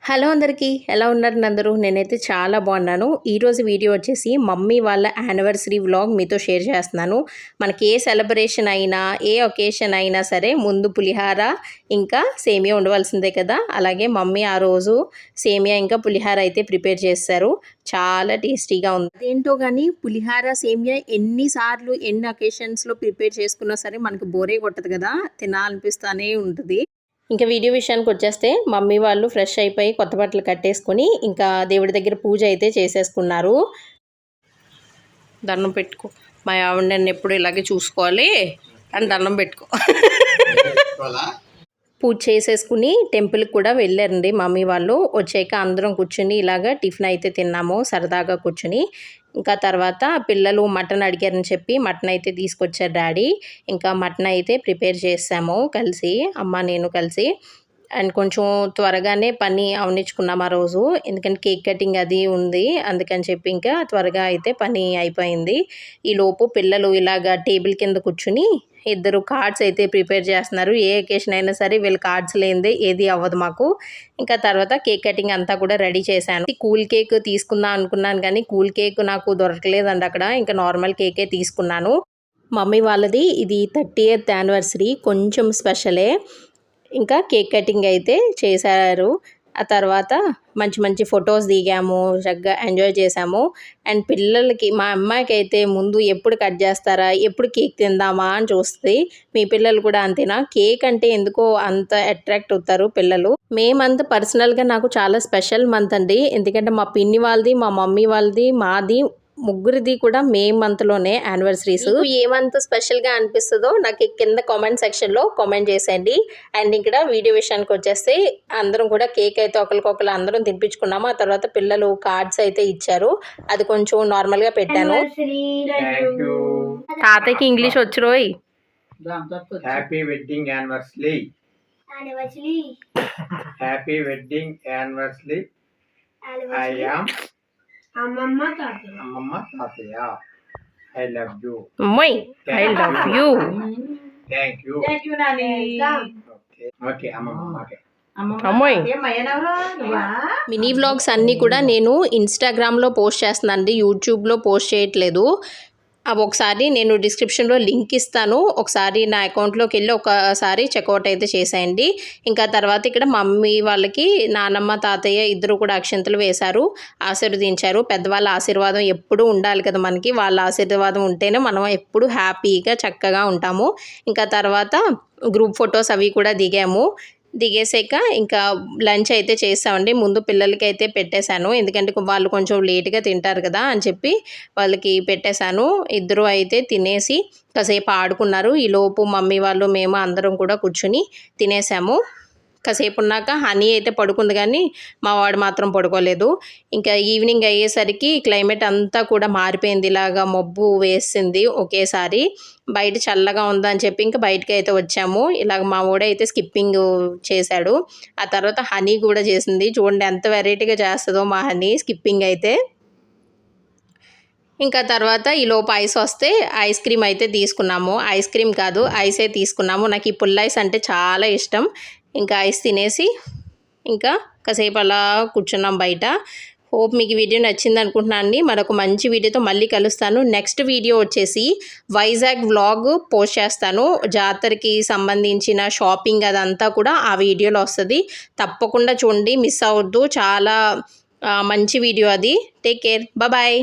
Hello అందరికీ, ఎలా ఉన్నారు అందరూ? నేనైతే చాలా బాగున్నాను. ఈరోజు వీడియో వచ్చేసి మమ్మీ వాళ్ళ యానివర్సరీ వ్లాగ్ మీతో షేర్ చేస్తున్నాను. మనకి ఏ సెలబ్రేషన్ అయినా, ఏ ఒకేషన్ అయినా సరే ముందు పులిహార ఇంకా సేమియా ఉండవలసిందే కదా. అలాగే మమ్మీ ఆ రోజు సేమియా ఇంకా పులిహార అయితే ప్రిపేర్ చేశారు. చాలా టేస్టీగా ఉంది. అదేంటో కానీ పులిహార సేమియా ఎన్నిసార్లు ఎన్ని ఒకేషన్స్లో ప్రిపేర్ చేసుకున్నా సరే మనకు బోరే కొట్టదు కదా, తినాలనిపిస్తూనే ఉంటుంది. ఇంకా వీడియో విషయానికి వచ్చేస్తే మమ్మీ వాళ్ళు ఫ్రెష్ అయిపోయి కొత్త బట్టలు కట్టేసుకొని ఇంకా దేవుడి దగ్గర పూజ అయితే చేసేసుకున్నారు. దండం పెట్టుకో, మా ఆవిడ నన్ను ఎప్పుడు ఇలాగే చూసుకోవాలి అని దండం పెట్టుకో. పూజ చేసేసుకుని టెంపుల్కి కూడా వెళ్ళారండి మమ్మీ వాళ్ళు. వచ్చాక అందరం కూర్చుని ఇలాగ టిఫిన్ అయితే తిన్నాము సరదాగా కూర్చుని. ఇంకా తర్వాత పిల్లలు మటన్ అడిగారని చెప్పి మటన్ అయితే తీసుకొచ్చారు డాడీ. ఇంకా మటన్ అయితే ప్రిపేర్ చేసాము కలిసి, అమ్మ నేను కలిసి. అండ్ కొంచెం త్వరగానే పని అవనిచ్చుకున్నాం ఆ రోజు, ఎందుకంటే కేక్ కటింగ్ అది ఉంది, అందుకని చెప్పి ఇంకా త్వరగా అయితే పని అయిపోయింది. ఈలోపు పిల్లలు ఇలాగ టేబుల్ కింద కూర్చుని ఇద్దరు కార్డ్స్ అయితే ప్రిపేర్ చేస్తున్నారు. ఏ అకేషన్ అయినా సరే వీళ్ళు కార్డ్స్ లేనిదే ఏది అవ్వదు మాకు. ఇంకా తర్వాత కేక్ కటింగ్ అంతా కూడా రెడీ చేశాను. కూల్ కేక్ తీసుకుందాం అనుకున్నాను కానీ కూల్ కేక్ నాకు దొరకలేదండి అక్కడ. ఇంకా నార్మల్ కేకే తీసుకున్నాను. మమ్మీ వాళ్ళది ఇది 30th యానివర్సరీ, కొంచెం స్పెషలే. ఇంకా కేక్ కటింగ్ అయితే చేశారు. ఆ తర్వాత మంచి మంచి ఫొటోస్ దిగాము, చక్కగా ఎంజాయ్ చేసాము. అండ్ పిల్లలకి, మా అమ్మాయికి అయితే ముందు ఎప్పుడు కట్ చేస్తారా, ఎప్పుడు కేక్ తిందామా అని చూస్తుంది. మీ పిల్లలు కూడా అంతేనా? కేక్ అంటే ఎందుకో అంత అట్రాక్ట్ అవుతారు పిల్లలు. మే మంత్ పర్సనల్గా నాకు చాలా స్పెషల్ మంత్ అండి, ఎందుకంటే మా పిన్ని వాళ్ళది, మా మమ్మీ వాళ్ళది, మాది ముగ్గురిది కూడా మే మంత్లోనే యానివర్సరీస్. ఏ మంత్ స్పెషల్గా అనిపిస్తుందో నాకు కింద కామెంట్ సెక్షన్లో కామెంట్ చేసేయండి. అండ్ ఇక్కడ వీడియో విషయానికి వచ్చేస్తే అందరం కూడా కేక్ అయితే ఒకరికొకరు అందరం తినిపించుకున్నాము. ఆ తర్వాత పిల్లలు కార్డ్స్ అయితే ఇచ్చారు, అది కొంచెం నార్మల్గా పెట్టాను. తాతయ్యకి ఇంగ్లీష్ వచ్చు రోయ్. Happy wedding anniversary, happy wedding anniversary. I am అమ్మమ్మ తాతయ్య. I love you. I love you. Thank you Nani. Okay అమ్మమ్మ. మినీ వ్లాగ్స్ అన్నీ కూడా నేను ఇన్స్టాగ్రామ్లో పోస్ట్ చేస్తున్నాను అండి, యూట్యూబ్లో పోస్ట్ చేయట్లేదు. అవి ఒకసారి నేను డిస్క్రిప్షన్లో లింక్ ఇస్తాను, ఒకసారి నా అకౌంట్లోకి వెళ్ళి ఒకసారి చెక్అవుట్ అయితే చేసేయండి. ఇంకా తర్వాత ఇక్కడ మమ్మీ వాళ్ళకి నానమ్మ తాతయ్య ఇద్దరు కూడా అక్షంతలు వేశారు, ఆశీర్వదించారు. పెద్దవాళ్ళ ఆశీర్వాదం ఎప్పుడూ ఉండాలి కదా మనకి, వాళ్ళ ఆశీర్వాదం ఉంటేనే మనం ఎప్పుడు హ్యాపీగా చక్కగా ఉంటాము. ఇంకా తర్వాత గ్రూప్ ఫొటోస్ అవి కూడా దిగేసాక ఇంకా లంచ్ అయితే చేసామండి. ముందు పిల్లలకి అయితే పెట్టేశాను, ఎందుకంటే వాళ్ళు కొంచెం లేట్గా తింటారు కదా అని చెప్పి వాళ్ళకి పెట్టేశాను. ఇద్దరు అయితే తినేసి కాసేపు ఆడుకున్నారు. ఈలోపు మమ్మీ వాళ్ళు మేము అందరం కూడా కూర్చుని తినేసాము. కాసేపు ఉన్నాక హనీ అయితే పడుకుంది కానీ మా వాడు మాత్రం పడుకోలేదు. ఇంకా ఈవినింగ్ అయ్యేసరికి క్లైమేట్ అంతా కూడా మారిపోయింది, ఇలాగా మబ్బు వేసింది ఒకేసారి. బయట చల్లగా ఉందని చెప్పి ఇంకా బయటకి అయితే వచ్చాము. ఇలాగ మా వాడైతే స్కిప్పింగ్ చేశాడు. ఆ తర్వాత హనీ కూడా చేసింది, చూడండి ఎంత వెరైటీగా చేస్తుందో మా హనీ స్కిప్పింగ్ అయితే. ఇంకా తర్వాత ఈలోపు ఐస్ వస్తే ఐస్ క్రీమ్ అయితే తీసుకున్నాము. ఐస్ క్రీమ్ కాదు, ఐసే తీసుకున్నాము. నాకు ఈ పుల్ల ఐస్ అంటే చాలా ఇష్టం. ఇంకా ఐస్ తినేసి ఇంకా కాసేపు అలా కూర్చున్నాం బయట. హోప్ మీకు వీడియో నచ్చింది అనుకుంటున్నాను. మరొక మంచి వీడియోతో మళ్ళీ కలుస్తాను. నెక్స్ట్ వీడియో వచ్చేసి వైజాగ్ వ్లాగ్ పోస్ట్ చేస్తాను, జాతరకి సంబంధించిన షాపింగ్ అదంతా కూడా ఆ వీడియోలో వస్తుంది. తప్పకుండా చూడండి, మిస్ అవ్వద్దు. చాలా మంచి వీడియో అది. Take care, bye.